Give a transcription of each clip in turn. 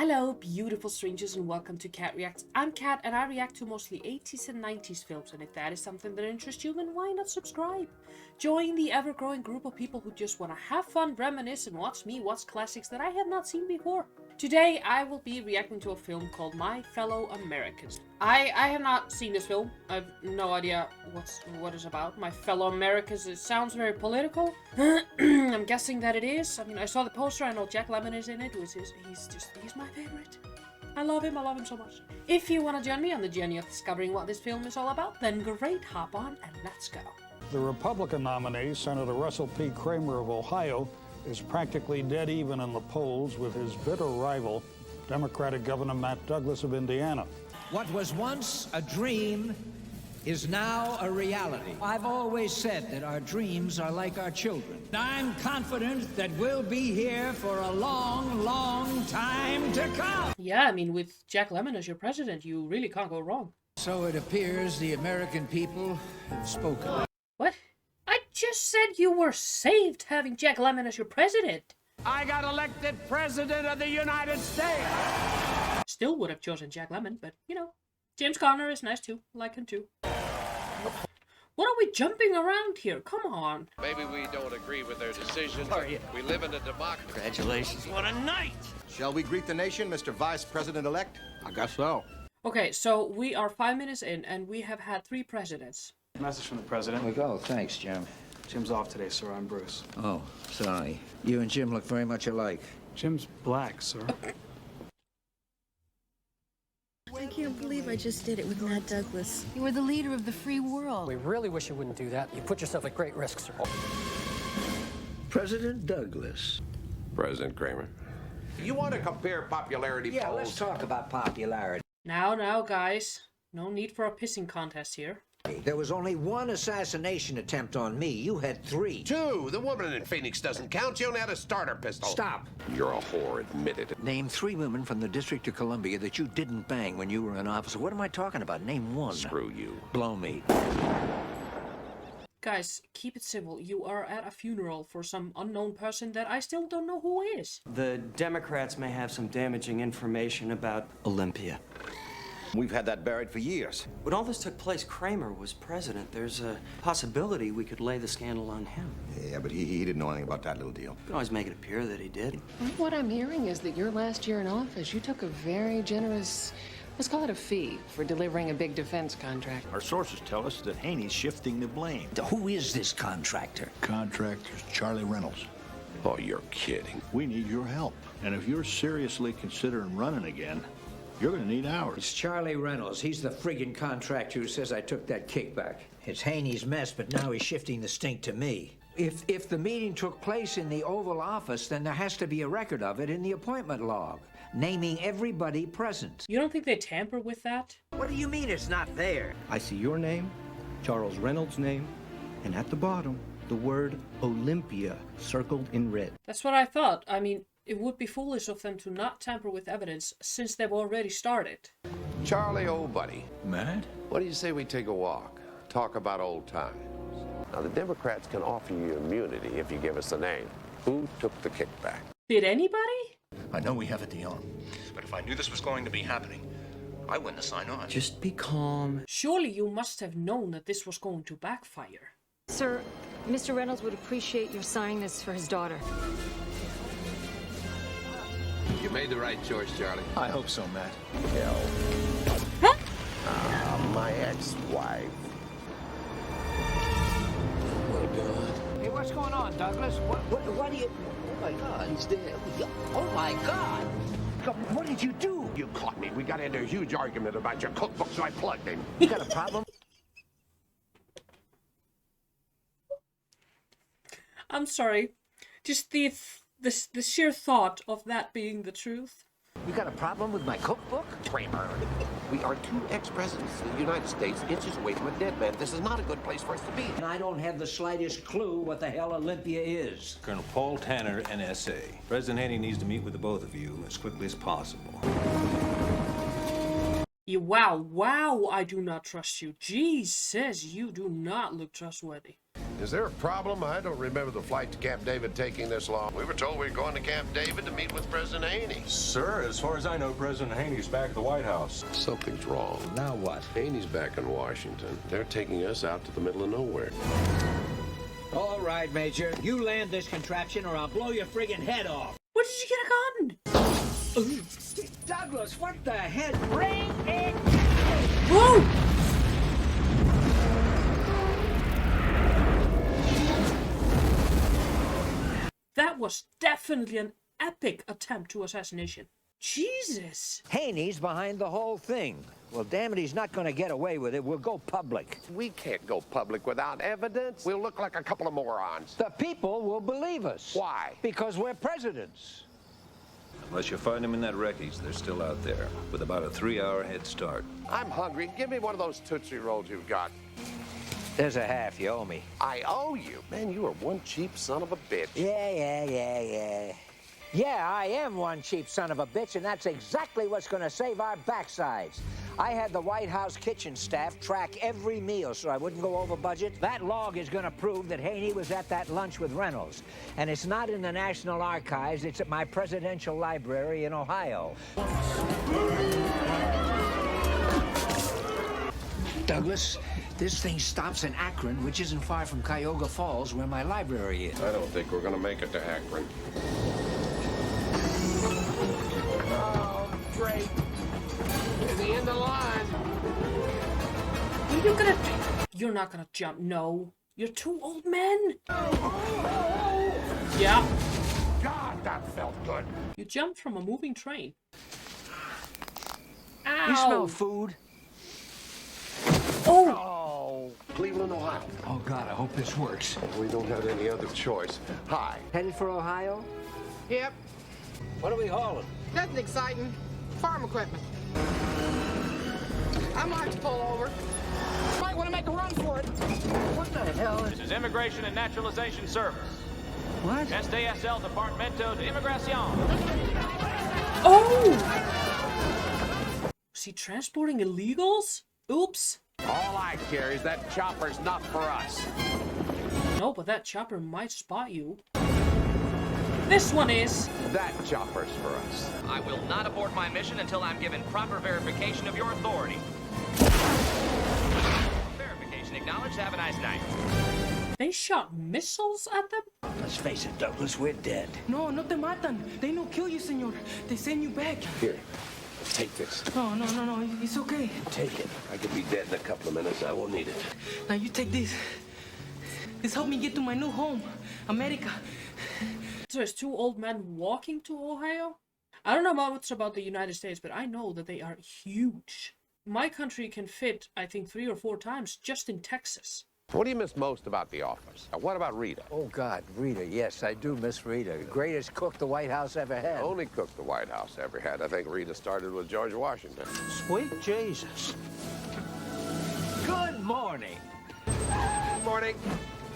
Hello, beautiful strangers, and welcome to Cat Reacts. I'm Cat, and I react to mostly 80s and 90s films, and if that is something that interests you, then why not subscribe? Join the ever-growing group of people who just want to have fun, reminisce, and watch me watch classics that I have not seen before. Today, I will be reacting to a film called My Fellow Americans. I have not seen this film. I have no idea what it's about. My Fellow Americans, it sounds very political. I'm guessing that it is. I mean, I saw the poster, I know Jack Lemmon is in it, he's my favorite. I love him so much. If you want to join me on the journey of discovering what this film is all about, then great, hop on and let's go. The Republican nominee, Senator Russell P. Kramer of Ohio, is practically dead even in the polls with his bitter rival, Democratic Governor Matt Douglas of Indiana. What was once a dream is now a reality. I've always said that our dreams are like our children. I'm confident that we'll be here for a long, long time to come. Yeah, I mean, with Jack Lemmon as your president, you really can't go wrong. So it appears the American people have spoken. What? I just said you were saved having Jack Lemmon as your president. I got elected president of the United States. Still would have chosen Jack Lemmon, but you know, James Garner is nice too. Like him too. What are we jumping around here? Come on. Maybe we don't agree with their decision. We live in a democracy. Congratulations. What a night. Shall we greet the nation, Mr. Vice President-elect? I guess so. Okay, so we are 5 minutes in, and we have had 3 presidents. Message from the president. We go. Thanks, Jim. Jim's off today, sir. I'm Bruce. Oh, sorry. You and Jim look very much alike. Jim's black, sir. I can't believe I just did it with Matt Douglas. You were the leader of the free world. We really wish you wouldn't do that. You put yourself at great risk, sir. President Douglas. President Kramer. You want to compare popularity polls? Yeah, let's talk about popularity. Now, guys. No need for a pissing contest here. There was only one assassination attempt on me. You had 3. 2. The woman in Phoenix doesn't count. You only had a starter pistol. Stop. You're a whore, admit it. Name 3 women from the District of Columbia that you didn't bang when you were an officer. What am I talking about? Name 1. Screw you. Blow me. Guys, keep it civil. You are at a funeral for some unknown person that I still don't know who is. The Democrats may have some damaging information about Olympia. We've had that buried for years. When all this took place, Kramer was president. There's a possibility we could lay the scandal on him. Yeah, but he didn't know anything about that little deal. We can always make it appear that he did. What I'm hearing is that your last year in office, you took a very generous, let's call it a fee, for delivering a big defense contract. Our sources tell us that Haney's shifting the blame. Who is this contractor? Contractor's Charlie Reynolds. Oh, you're kidding. We need your help. And if you're seriously considering running again, you're going to need ours. It's Charlie Reynolds. He's the friggin' contractor who says I took that kickback. It's Haney's mess, but now he's shifting the stink to me. If the meeting took place in the Oval Office, then there has to be a record of it in the appointment log, naming everybody present. You don't think they tamper with that? What do you mean it's not there? I see your name, Charles Reynolds' name, and at the bottom, the word Olympia circled in red. That's what I thought. I mean, it would be foolish of them to not tamper with evidence since they've already started. Charlie, old buddy. Matt? What do you say we take a walk? Talk about old times. Now, the Democrats can offer you immunity if you give us a name. Who took the kickback? Did anybody? I know we have a deal, but if I knew this was going to be happening, I wouldn't have signed on. Just be calm. Surely you must have known that this was going to backfire. Sir, Mr. Reynolds would appreciate your signing this for his daughter. You made the right choice, Charlie. I hope so, Matt. Hell. Huh? My ex-wife. Oh, God. Hey, what's going on, Douglas? What do you... Oh, my God, he's dead. Oh, my God! What did you do? You caught me. We got into a huge argument about your cookbook, so I plugged him. You got a problem? I'm sorry. Just the sheer thought of that being the truth. You got a problem with my cookbook? Kramer, we are 2 ex-presidents of the United States, inches away from a dead man. This is not a good place for us to be. And I don't have the slightest clue what the hell Olympia is. Colonel Paul Tanner, NSA. President Haney needs to meet with the both of you as quickly as possible. Yeah, wow, I do not trust you. Jesus, you do not look trustworthy. Is there a problem? I don't remember the flight to Camp David taking this long. We were told we were going to Camp David to meet with President Haney. Sir, as far as I know, President Haney's back at the White House. Something's wrong. Now what? Haney's back in Washington. They're taking us out to the middle of nowhere. All right, Major. You land this contraption or I'll blow your friggin' head off. Where did you get a gun? Douglas, what the heck? Bring it! Whoa! That was definitely an epic attempt to assassination. Jesus! Haney's behind the whole thing. Well, damn it, he's not going to get away with it. We'll go public. We can't go public without evidence. We'll look like a couple of morons. The people will believe us. Why? Because we're presidents. Unless you find them in that wreckage, they're still out there, with about a 3-hour head start. I'm hungry. Give me one of those Tootsie Rolls you've got. There's a half you owe me. I owe you? Man, you are one cheap son of a bitch. Yeah. Yeah, I am one cheap son of a bitch, and that's exactly what's going to save our backsides. I had the White House kitchen staff track every meal so I wouldn't go over budget. That log is going to prove that Haney was at that lunch with Reynolds. And it's not in the National Archives, it's at my presidential library in Ohio. Douglas, this thing stops in Akron, which isn't far from Cuyahoga Falls, where my library is. I don't think we're going to make it to Akron. Oh, great. At the end of the line. What are you gonna do? You're not gonna jump, no. You're two old men. Yeah. God, that felt good. You jumped from a moving train. Ow. You smell food? Oh. Cleveland, Ohio. Oh, God, I hope this works. We don't have any other choice. Hi. Headed for Ohio? Yep. What are we hauling? Nothing exciting. Farm equipment. I might pull over. Might want to make a run for it. What the hell is... This is Immigration and Naturalization Service. What? SDSL Departamento de Inmigración. Oh! Is he transporting illegals? Oops. All I care is that chopper's not for us. No, but that chopper might spot you. This one is. That chopper's for us. I will not abort my mission until I'm given proper verification of your authority. Verification acknowledged. Have a nice night. They shot missiles at them? Let's face it, Douglas, we're dead. No, no te matan. They no kill you, senor. They send you back. Here, take this. No, it's okay. Take it. I could be dead in a couple of minutes. I won't need it. Now you take this. This helped me get to my new home, America. So there's two old men walking to Ohio? I don't know much about the United States, but I know that they are huge. My country can fit, I think, 3 or 4 times just in Texas. What do you miss most about The Office? What about Rita? Oh, God, Rita. Yes, I do miss Rita. Greatest cook the White House ever had. Only cook the White House ever had. I think Rita started with George Washington. Sweet Jesus. Good morning. Good morning.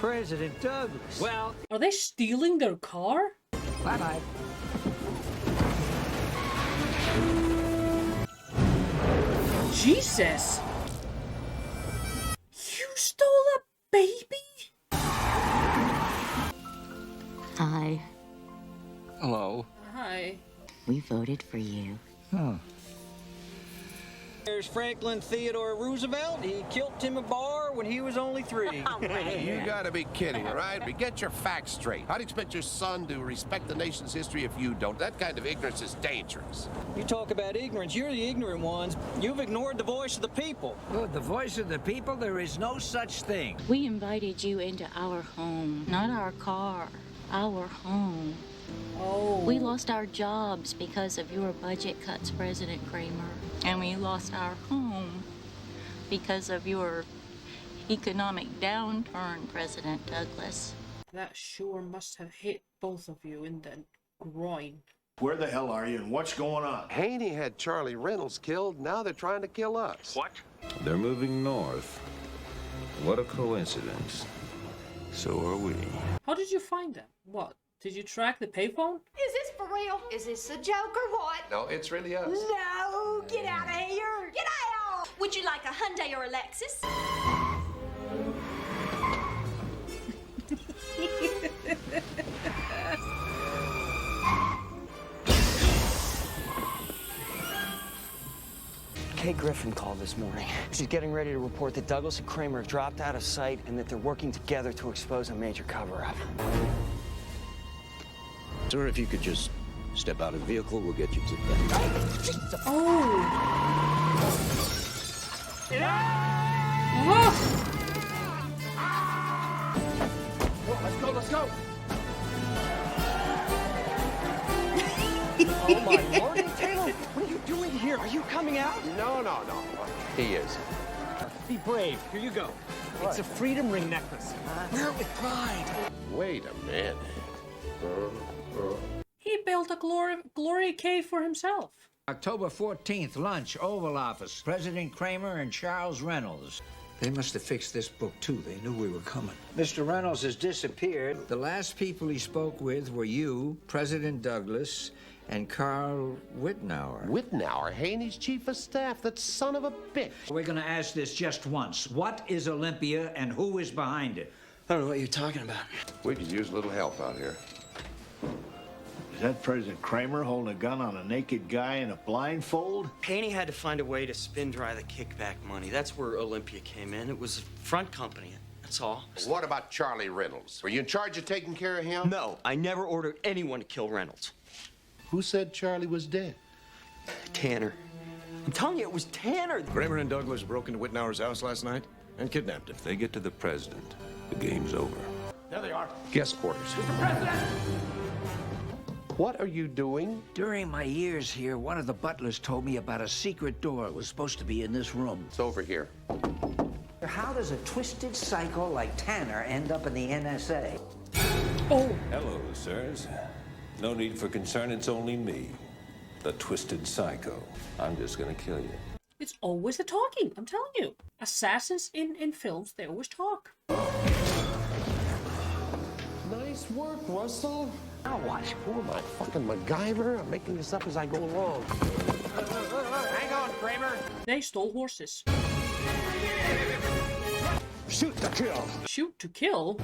President Douglas. Well, are they stealing their car? Bye-bye. Jesus! You stole a baby? Hi. Hello. Hi. We voted for you. Oh. There's Franklin Theodore Roosevelt. He killed Tim Bar when he was only 3. You gotta be kidding, right? But get your facts straight. How do you expect your son to respect the nation's history if you don't? That kind of ignorance is dangerous. You talk about ignorance. You're the ignorant ones. You've ignored the voice of the people. Oh, the voice of the people? There is no such thing. We invited you into our home, not our car, our home. Oh. We lost our jobs because of your budget cuts, President Kramer. And we lost our home because of your economic downturn, President Douglas. That sure must have hit both of you in the groin. Where the hell are you and what's going on? Haney had Charlie Reynolds killed. Now they're trying to kill us. What? They're moving north. What a coincidence. So are we. How did you find them? What? Did you track the payphone? Is this for real? Is this a joke or what? No, it's really us. No, get out of here. Get out. Would you like a Hyundai or a Lexus? Kay Griffin called this morning. She's getting ready to report that Douglas and Kramer have dropped out of sight and that they're working together to expose a major cover-up. Sir, if you could just step out of the vehicle, we'll get you to the... Oh! Let's go. Oh, my Lord. Taylor, what are you doing here? Are you coming out? No. He is. Be brave. Here you go. It's a freedom ring necklace. Wear it with pride. Wait a minute. He built a glory cave for himself. October 14th, lunch, Oval Office. President Kramer and Charles Reynolds. They must have fixed this book, too. They knew we were coming. Mr. Reynolds has disappeared. The last people he spoke with were you, President Douglas, and Carl Wittenauer. Wittenauer, Haney's chief of staff, that son of a bitch. We're going to ask this just once. What is Olympia and who is behind it? I don't know what you're talking about. We could use a little help out here. Is that President Kramer holding a gun on a naked guy in a blindfold? Haney had to find a way to spin dry the kickback money. That's where Olympia came in. It was a front company. That's all. What about Charlie Reynolds? Were you in charge of taking care of him? No, I never ordered anyone to kill Reynolds. Who said Charlie was dead? Tanner. I'm telling you, it was Tanner. Kramer and Douglas broke into Wittenauer's house last night and kidnapped him. If they get to the president, the game's over. There they are. Guest quarters. Mr. President! What are you doing? During my years here, one of the butlers told me about a secret door. It was supposed to be in this room. It's over here. How does a twisted psycho like Tanner end up in the NSA? Oh. Hello, sirs. No need for concern, it's only me, the twisted psycho. I'm just gonna kill you. It's always the talking, I'm telling you. Assassins in films, they always talk. Nice work, Russell. Now watch. Who am I, fucking MacGyver? I'm making this up as I go along. Hang on, Kramer. They stole horses. Shoot to kill. Shoot to kill?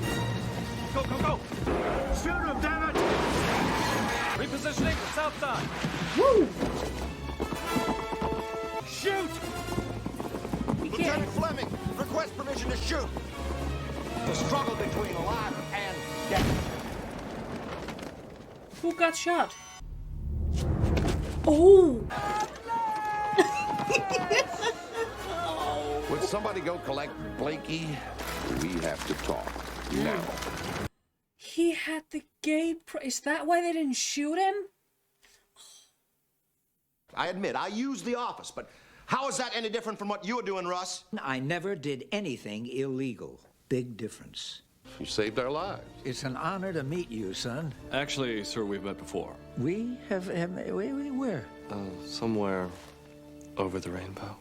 Go, go, go! Shoot him, damn it! Repositioning the south side. Woo! Shoot! Lieutenant Fleming, request permission to shoot. The struggle between alive and death. Who got shot? Oh! Would somebody go collect Blakey? We have to talk now. He had the gay... Is that why they didn't shoot him? I admit, I used the office, but how is that any different from what you were doing, Russ? I never did anything illegal. Big difference. You saved our lives. It's an honor to meet you, son. Actually, sir, we've met before. We have... where? Somewhere over the rainbow.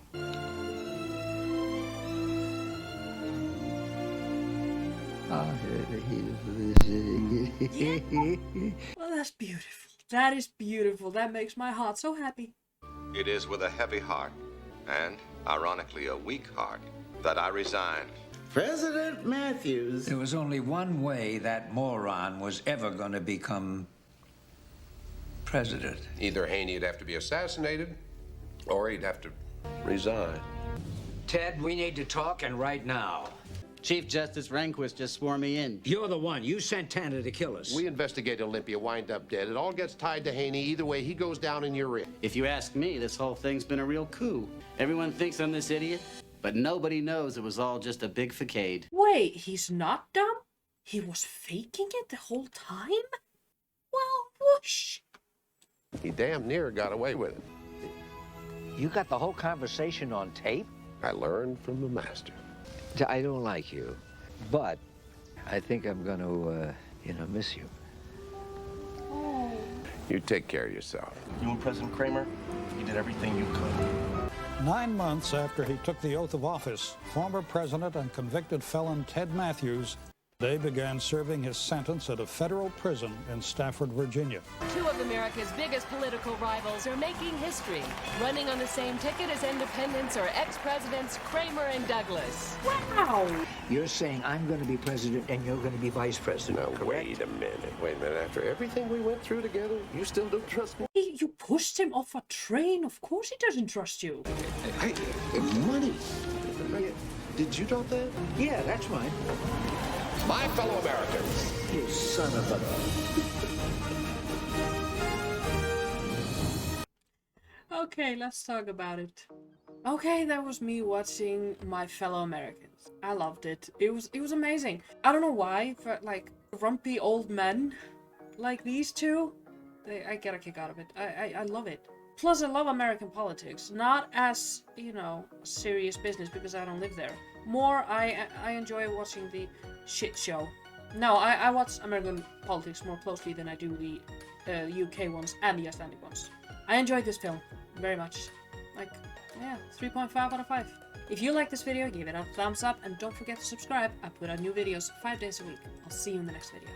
Well, that's beautiful. That is beautiful. That makes my heart so happy. It is with a heavy heart, and, ironically, a weak heart, that I resign. President Matthews. There was only one way that moron was ever going to become president. Either Haney'd have to be assassinated, or he'd have to resign. Ted, we need to talk, and right now. Chief Justice Rehnquist just swore me in. You're the one. You sent Tanner to kill us. We investigate Olympia, wind up dead. It all gets tied to Haney. Either way, he goes down in your rear. If you ask me, this whole thing's been a real coup. Everyone thinks I'm this idiot, but nobody knows it was all just a big facade. Wait, he's not dumb? He was faking it the whole time? Well, whoosh. He damn near got away with it. You got the whole conversation on tape? I learned from the master. I don't like you, but I think I'm going to, miss you. Oh. You take care of yourself. You and President Kramer, you did everything you could. 9 months after he took the oath of office, former president and convicted felon Ted Matthews Day began serving his sentence at a federal prison in Stafford, Virginia. Two of America's biggest political rivals are making history. Running on the same ticket as independents are ex-presidents Kramer and Douglas. Wow! You're saying I'm going to be president and you're going to be vice president, Now, correct? wait a minute. Wait a minute. After everything we went through together, you still don't trust me? You pushed him off a train. Of course he doesn't trust you. Hey, money. Did you drop that? Yeah, that's mine. My fellow Americans. You son of a... Okay, let's talk about it. Okay, that was me watching My Fellow Americans. I loved it. It was amazing. I don't know why, but like grumpy old men like these two, I get a kick out of it. I love it. Plus, I love American politics. Not as, you know, serious business because I don't live there. More, I enjoy watching the shit show. No, I watch American politics more closely than I do the UK ones and the Icelandic ones. I enjoyed this film very much. Like, yeah, 3.5 out of 5. If you like this video, give it a thumbs up and don't forget to subscribe. I put out new videos 5 days a week. I'll see you in the next video.